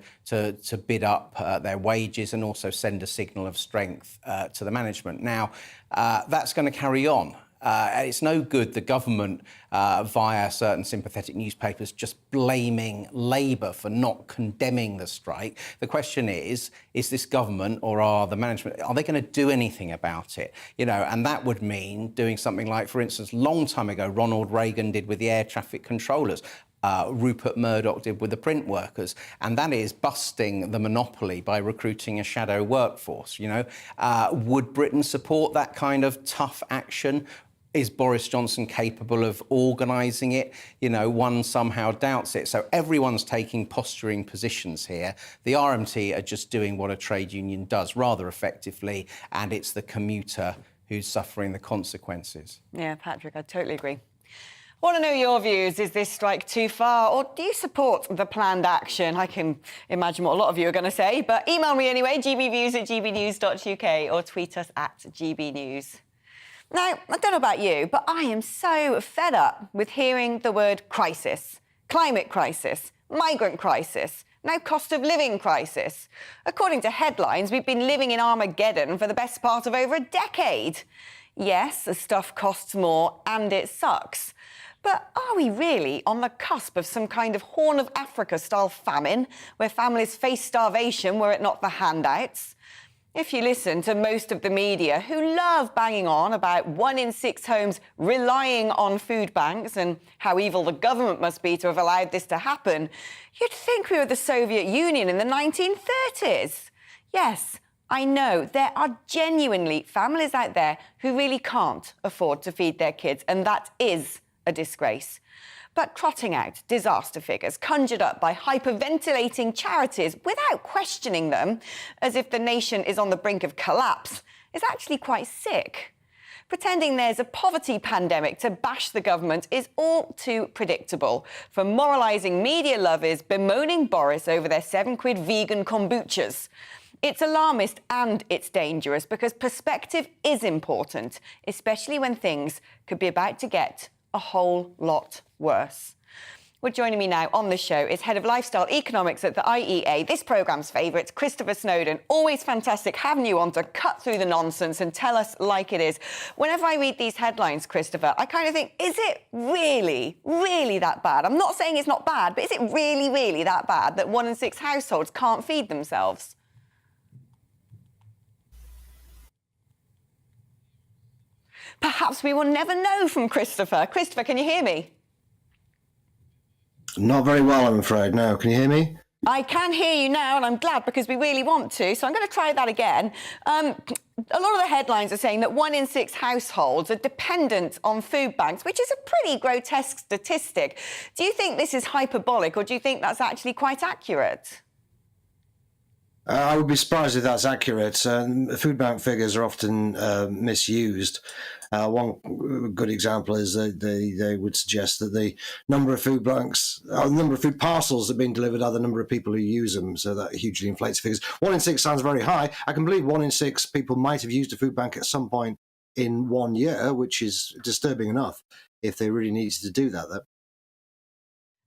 bid up their wages and also send a signal of strength to the management. Now, that's going to carry on. It's no good the government, via certain sympathetic newspapers, just blaming Labour for not condemning the strike. The question is this government or are the management, are they going to do anything about it? You know, and that would mean doing something like, for instance, long time ago, Ronald Reagan did with the air traffic controllers. Rupert Murdoch did with the print workers, and that is busting the monopoly by recruiting a shadow workforce. You know, would Britain support that kind of tough action? Is Boris Johnson capable of organising it? You know, one somehow doubts it. So everyone's taking posturing positions here. The RMT are just doing what a trade union does rather effectively, and it's the commuter who's suffering the consequences. Yeah, Patrick, I totally agree. Want to know your views. Is this strike too far, or do you support the planned action? I can imagine what a lot of you are going to say, but email me anyway, gbviews@gbnews.uk, or tweet us at gbnews. Now, I don't know about you, but I am so fed up with hearing the word crisis, climate crisis, migrant crisis, now cost of living crisis. According to headlines, we've been living in Armageddon for the best part of over a decade. Yes, the stuff costs more and it sucks. But are we really on the cusp of some kind of Horn of Africa-style famine, where families face starvation were it not for handouts? If you listen to most of the media, who love banging on about 1 in 6 homes relying on food banks and how evil the government must be to have allowed this to happen, you'd think we were the Soviet Union in the 1930s. Yes, I know there are genuinely families out there who really can't afford to feed their kids, and that is a disgrace. But trotting out disaster figures conjured up by hyperventilating charities without questioning them, as if the nation is on the brink of collapse, is actually quite sick. Pretending there's a poverty pandemic to bash the government is all too predictable, from moralising media lovers bemoaning Boris over their £7 vegan kombuchas. It's alarmist and it's dangerous, because perspective is important, especially when things could be about to get a whole lot worse. Well, joining me now on the show is Head of Lifestyle Economics at the IEA, this programme's favourite, Christopher Snowdon. Always fantastic having you on to cut through the nonsense and tell us like it is. Whenever I read these headlines, Christopher, I kind of think, is it really, really that bad? I'm not saying it's not bad, but is it really, really that bad that 1 in 6 households can't feed themselves? Perhaps we will never know from Christopher. Christopher, can you hear me? Not very well, I'm afraid. No, can you hear me? I can hear you now, and I'm glad because we really want to. So I'm going to try that again. A lot of the headlines are saying that 1 in 6 households are dependent on food banks, which is a pretty grotesque statistic. Do you think this is hyperbolic, or do you think that's actually quite accurate? I would be surprised if that's accurate. Food bank figures are often misused. One good example is that they would suggest that the number of food banks, the number of food parcels that are being delivered are the number of people who use them, so that hugely inflates figures. 1 in 6 sounds very high. I can believe 1 in 6 people might have used a food bank at some point in 1 year, which is disturbing enough if they really needed to do that, though.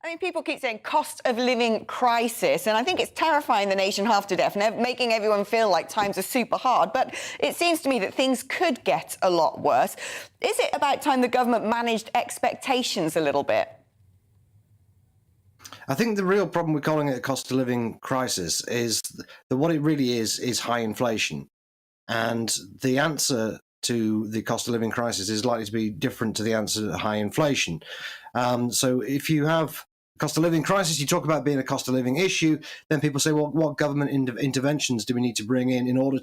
I mean, people keep saying cost of living crisis, and I think it's terrifying the nation half to death and making everyone feel like times are super hard. But it seems to me that things could get a lot worse. Is it about time the government managed expectations a little bit? I think the real problem with calling it a cost of living crisis is that what it really is high inflation. And the answer to the cost of living crisis is likely to be different to the answer to high inflation. So if you have cost of living crisis, you talk about being a cost of living issue, then people say, well, what government interventions do we need to bring in order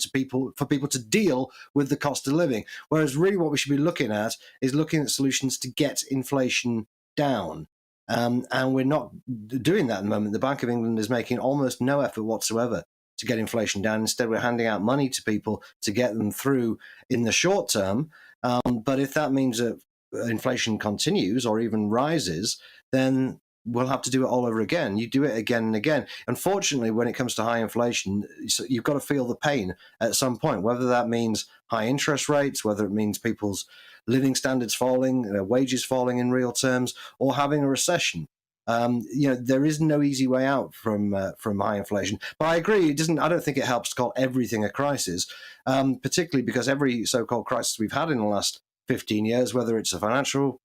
for people to deal with the cost of living? Whereas really what we should be looking at is looking at solutions to get inflation down. And we're not doing that at the moment. The Bank of England is making almost no effort whatsoever to get inflation down. Instead, we're handing out money to people to get them through in the short term. But if that means that inflation continues or even rises, then we'll have to do it all over again. You do it again and again. Unfortunately, when it comes to high inflation, you've got to feel the pain at some point, whether that means high interest rates, whether it means people's living standards falling, wages falling in real terms, or having a recession. There is no easy way out from high inflation. But I agree, I don't think it helps to call everything a crisis, particularly because every so-called crisis we've had in the last 15 years, whether it's a financial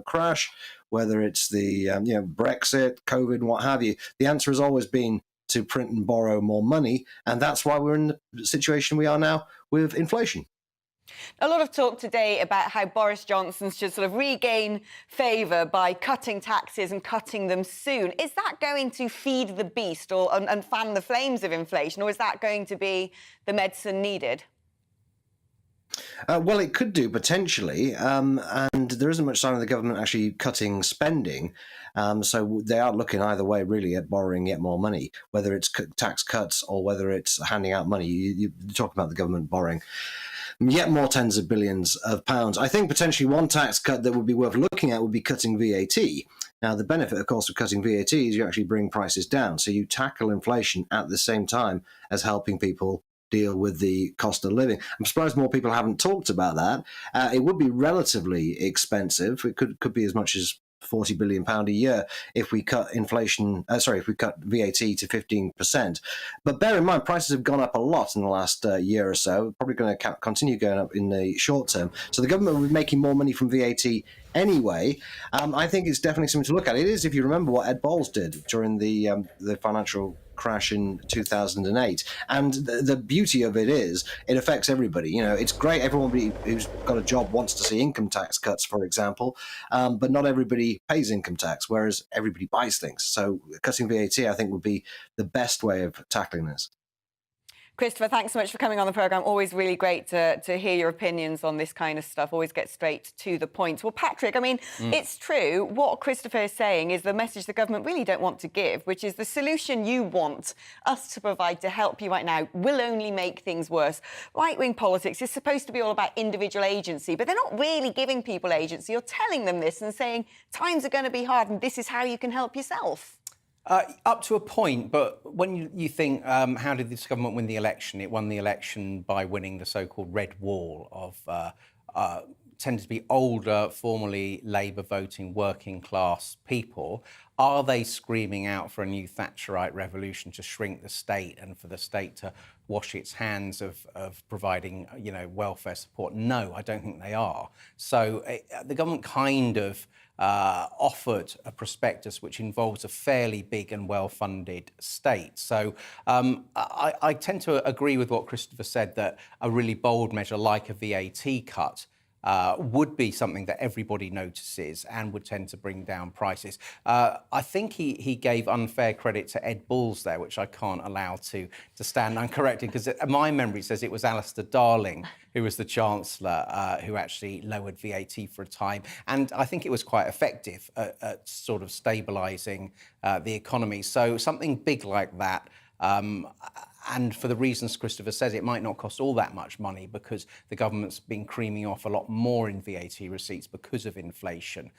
crash, whether it's the Brexit, COVID, and what have you, the answer has always been to print and borrow more money, and that's why we're in the situation we are now with inflation. A lot of talk today about how Boris Johnson should sort of regain favour by cutting taxes and cutting them soon. Is that going to feed the beast and fan the flames of inflation, or is that going to be the medicine needed? Well, it could do potentially, and there isn't much sign of the government actually cutting spending. So they are looking either way, really, at borrowing yet more money, whether it's tax cuts or whether it's handing out money. You talk about the government borrowing yet more tens of billions of pounds. I think potentially one tax cut that would be worth looking at would be cutting VAT. Now, the benefit, of course, of cutting VAT is you actually bring prices down. So you tackle inflation at the same time as helping people deal with the cost of living. I'm surprised more people haven't talked about that. It would be relatively expensive. It could be as much as £40 billion a year if we cut if we cut VAT to 15%. But bear in mind, prices have gone up a lot in the last year or so, probably going to continue going up in the short term. So the government will be making more money from VAT anyway. I think it's definitely something to look at. It is, if you remember what Ed Balls did during the financial crash in 2008. And the beauty of it is it affects everybody. It's great. Everyone who's got a job wants to see income tax cuts, for example, but not everybody pays income tax, whereas everybody buys things. So cutting VAT, I think, would be the best way of tackling this. Christopher, thanks so much for coming on the programme. Always really great to hear your opinions on this kind of stuff. Always get straight to the point. Well, Patrick, it's true. What Christopher is saying is the message the government really don't want to give, which is the solution you want us to provide to help you right now will only make things worse. Right-wing politics is supposed to be all about individual agency, but they're not really giving people agency. You're telling them this and saying times are going to be hard and this is how you can help yourself. Up to a point, but when you think, how did this government win the election? It won the election by winning the so-called red wall of tended to be older, formerly Labour voting working class people. Are they screaming out for a new Thatcherite revolution to shrink the state and for the state to wash its hands of providing, welfare support? No, I don't think they are. So the government kind of offered a prospectus which involves a fairly big and well-funded state. So I tend to agree with what Christopher said, that a really bold measure like a VAT cut would be something that everybody notices and would tend to bring down prices. I think he gave unfair credit to Ed Balls there, which I can't allow to stand uncorrected, because my memory says it was Alistair Darling who was the Chancellor who actually lowered VAT for a time. And I think it was quite effective at sort of stabilising the economy. So something big like that, and for the reasons Christopher says, it might not cost all that much money because the government's been creaming off a lot more in VAT receipts because of inflation,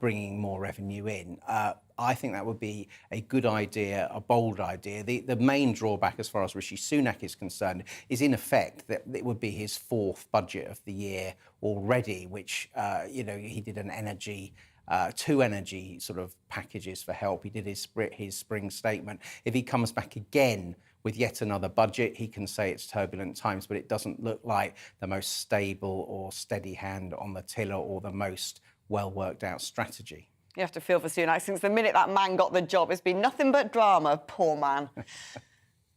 bringing more revenue in. I think that would be a good idea, a bold idea. The main drawback as far as Rishi Sunak is concerned is, in effect, that it would be his fourth budget of the year already, which, he did an energy... two energy sort of packages for help. He did his spring statement. If he comes back again with yet another budget, he can say it's turbulent times, but it doesn't look like the most stable or steady hand on the tiller or the most well-worked out strategy. You have to feel for Sunak. Since the minute that man got the job, it's been nothing but drama, poor man.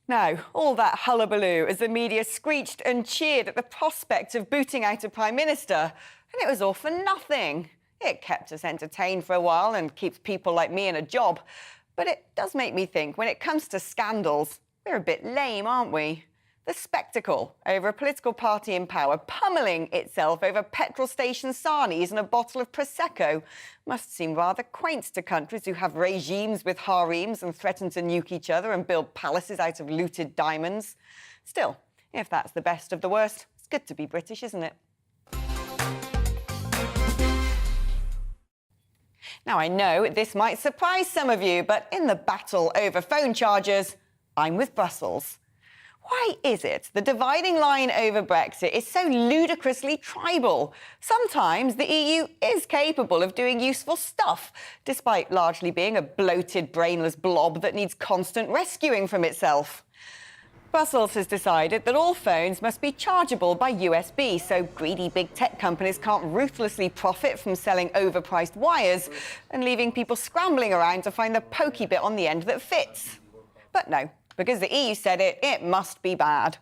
Now, all that hullabaloo as the media screeched and cheered at the prospect of booting out a Prime Minister, and it was all for nothing. It kept us entertained for a while and keeps people like me in a job. But it does make me think, when it comes to scandals, we're a bit lame, aren't we? The spectacle over a political party in power pummelling itself over petrol station sarnies and a bottle of Prosecco must seem rather quaint to countries who have regimes with harems and threaten to nuke each other and build palaces out of looted diamonds. Still, if that's the best of the worst, it's good to be British, isn't it? Now, I know this might surprise some of you, but in the battle over phone chargers, I'm with Brussels. Why is it the dividing line over Brexit is so ludicrously tribal? Sometimes the EU is capable of doing useful stuff, despite largely being a bloated, brainless blob that needs constant rescuing from itself. Brussels has decided that all phones must be chargeable by USB, so greedy big tech companies can't ruthlessly profit from selling overpriced wires and leaving people scrambling around to find the pokey bit on the end that fits. But no, because the EU said it, it must be bad.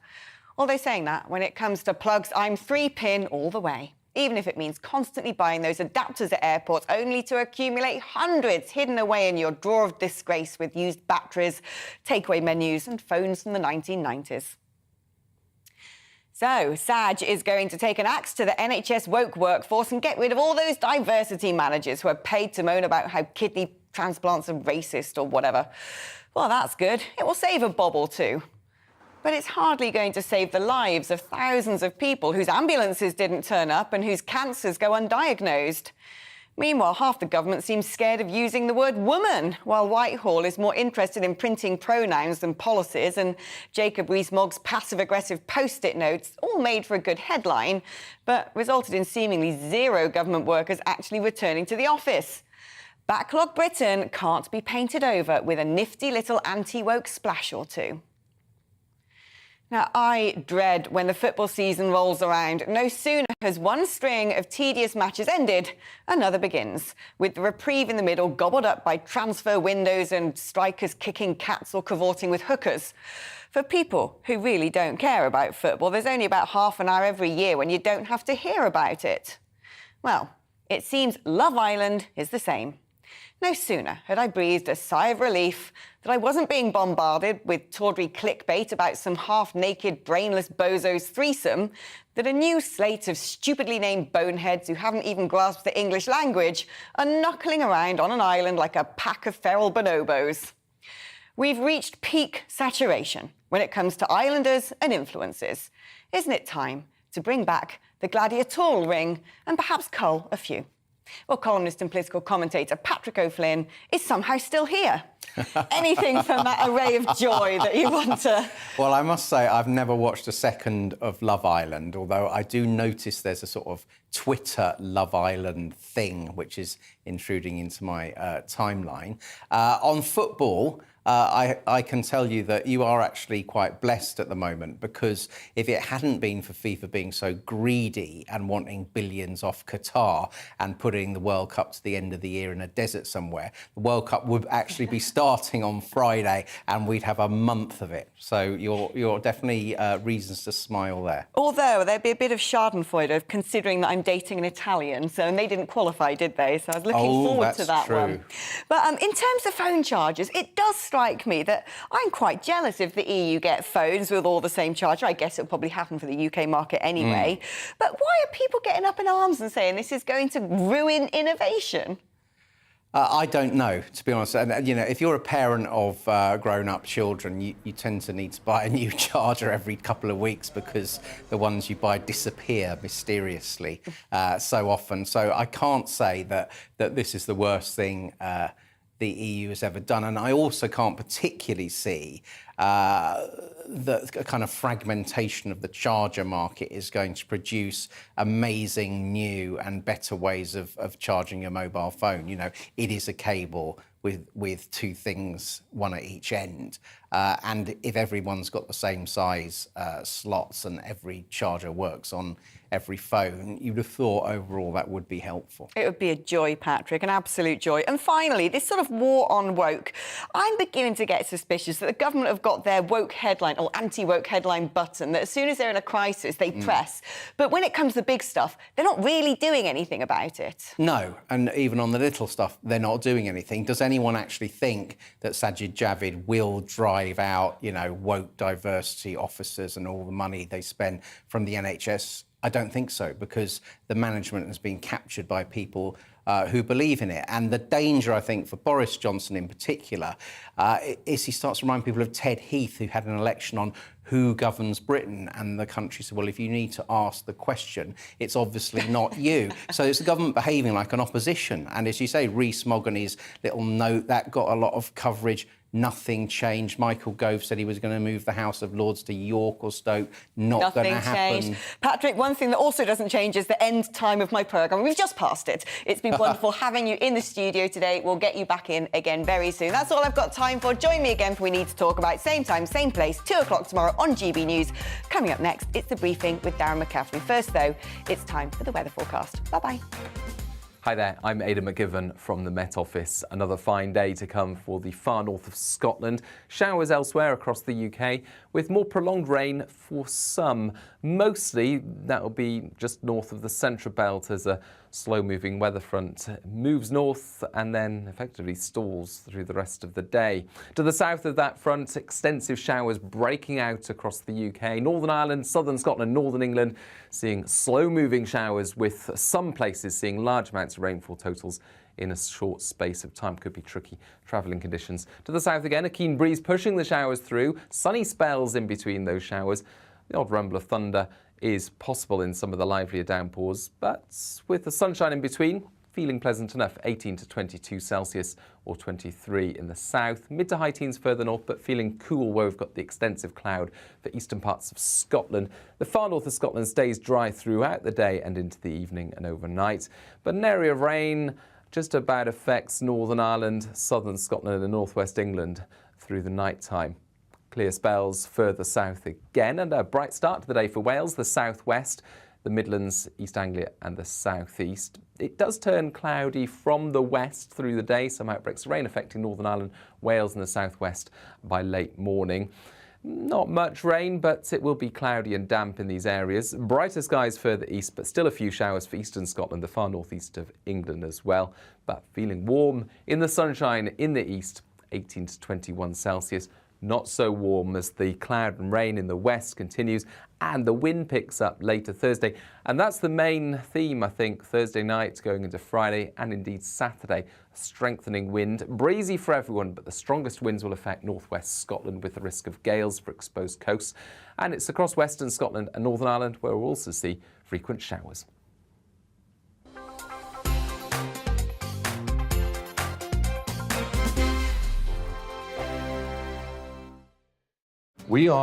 Although saying that, when it comes to plugs, I'm 3-pin all the way, even if it means constantly buying those adapters at airports only to accumulate hundreds hidden away in your drawer of disgrace with used batteries, takeaway menus and phones from the 1990s. So, SAG is going to take an axe to the NHS woke workforce and get rid of all those diversity managers who are paid to moan about how kidney transplants are racist or whatever. Well, that's good. It will save a bob or two. But it's hardly going to save the lives of thousands of people whose ambulances didn't turn up and whose cancers go undiagnosed. Meanwhile, half the government seems scared of using the word woman, while Whitehall is more interested in printing pronouns than policies, and Jacob Rees-Mogg's passive-aggressive post-it notes, all made for a good headline, but resulted in seemingly zero government workers actually returning to the office. Backlog Britain can't be painted over with a nifty little anti-woke splash or two. Now, I dread when the football season rolls around. No sooner has one string of tedious matches ended, another begins, with the reprieve in the middle gobbled up by transfer windows and strikers kicking cats or cavorting with hookers. For people who really don't care about football, there's only about half an hour every year when you don't have to hear about it. Well, it seems Love Island is the same. No sooner had I breathed a sigh of relief that I wasn't being bombarded with tawdry clickbait about some half-naked, brainless bozos threesome that a new slate of stupidly named boneheads who haven't even grasped the English language are knuckling around on an island like a pack of feral bonobos. We've reached peak saturation when it comes to islanders and influences. Isn't it time to bring back the gladiatorial ring and perhaps cull a few? Well, columnist and political commentator Patrick O'Flynn is somehow still here. Anything from that array of joy that you want to... Well, I must say I've never watched a second of Love Island, although I do notice there's a sort of Twitter Love Island thing which is intruding into my timeline. On football, I can tell you that you are actually quite blessed at the moment, because if it hadn't been for FIFA being so greedy and wanting billions off Qatar and putting the World Cup to the end of the year in a desert somewhere, the World Cup would actually be starting on Friday and we'd have a month of it. So you're definitely reasons to smile there. Although there'd be a bit of schadenfreude considering that I'm dating an Italian, so and they didn't qualify, did they? So I was looking forward to that one. But in terms of phone charges, it does strike me that I'm quite jealous if the EU get phones with all the same charger. I guess it'll probably happen for the UK market anyway. But why are people getting up in arms and saying this is going to ruin innovation? I don't know, to be honest. And, you know, if you're a parent of grown-up children, you tend to need to buy a new charger every couple of weeks because the ones you buy disappear mysteriously so often. So I can't say that this is the worst thing the EU has ever done. And I also can't particularly see the kind of fragmentation of the charger market is going to produce amazing new and better ways of charging your mobile phone. You know, it is a cable with two things, one at each end. And if everyone's got the same size slots and every charger works on every phone, you'd have thought overall that would be helpful. It would be a joy, Patrick, an absolute joy. And finally, this sort of war on woke. I'm beginning to get suspicious that the government have got their woke headline or anti-woke headline button that as soon as they're in a crisis, they press. But when it comes to the big stuff, they're not really doing anything about it. No, and even on the little stuff, they're not doing anything. Does anyone actually think that Sajid Javid will drive out, you know, woke diversity officers and all the money they spend from the NHS? I don't think so, because the management has been captured by people who believe in it. And the danger, I think, for Boris Johnson in particular, is he starts to remind people of Ted Heath, who had an election on who governs Britain, and the country said, well, if you need to ask the question, it's obviously not you. So it's the government behaving like an opposition. And as you say, Rhys Mogany's little note, that got a lot of coverage. Nothing changed. Michael Gove said he was going to move the House of Lords to York or Stoke. Not going to happen. Changed. Patrick, one thing that also doesn't change is the end time of my programme. We've just passed it. It's been wonderful having you in the studio today. We'll get you back in again very soon. That's all I've got time for. Join me again for We Need to Talk About. Same time, same place, 2 o'clock tomorrow on GB News. Coming up next, it's The Briefing with Darren McCaffrey. First, though, it's time for the weather forecast. Bye-bye. Hi there, I'm Aidan McGivern from the Met Office. Another fine day to come for the far north of Scotland. Showers elsewhere across the UK, with more prolonged rain for some. Mostly that will be just north of the central belt as a slow-moving weather front moves north and then effectively stalls through the rest of the day. To the south of that front, extensive showers breaking out across the UK. Northern Ireland, southern Scotland, northern England seeing slow-moving showers, with some places seeing large amounts of rainfall totals in a short space of time. Could be tricky travelling conditions. To the south again, a keen breeze pushing the showers through. Sunny spells in between those showers. The odd rumble of thunder is possible in some of the livelier downpours, but with the sunshine in between, feeling pleasant enough. 18 to 22 Celsius or 23 in the south. Mid to high teens further north, but feeling cool where we've got the extensive cloud for eastern parts of Scotland. The far north of Scotland stays dry throughout the day and into the evening and overnight, but an area of rain just about affects Northern Ireland, southern Scotland and northwest England through the night time. Clear spells further south again, and a bright start to the day for Wales, the southwest, the Midlands, East Anglia and the southeast. It does turn cloudy from the west through the day, some outbreaks of rain affecting Northern Ireland, Wales and the southwest by late morning. Not much rain, but it will be cloudy and damp in these areas. Brighter skies further east, but still a few showers for eastern Scotland, the far northeast of England as well. But feeling warm in the sunshine in the east, 18 to 21 Celsius. Not so warm as the cloud and rain in the west continues, and the wind picks up later Thursday. And that's the main theme, I think, Thursday night going into Friday and indeed Saturday. A strengthening wind, breezy for everyone, but the strongest winds will affect northwest Scotland with the risk of gales for exposed coasts. And it's across western Scotland and Northern Ireland where we'll also see frequent showers. We are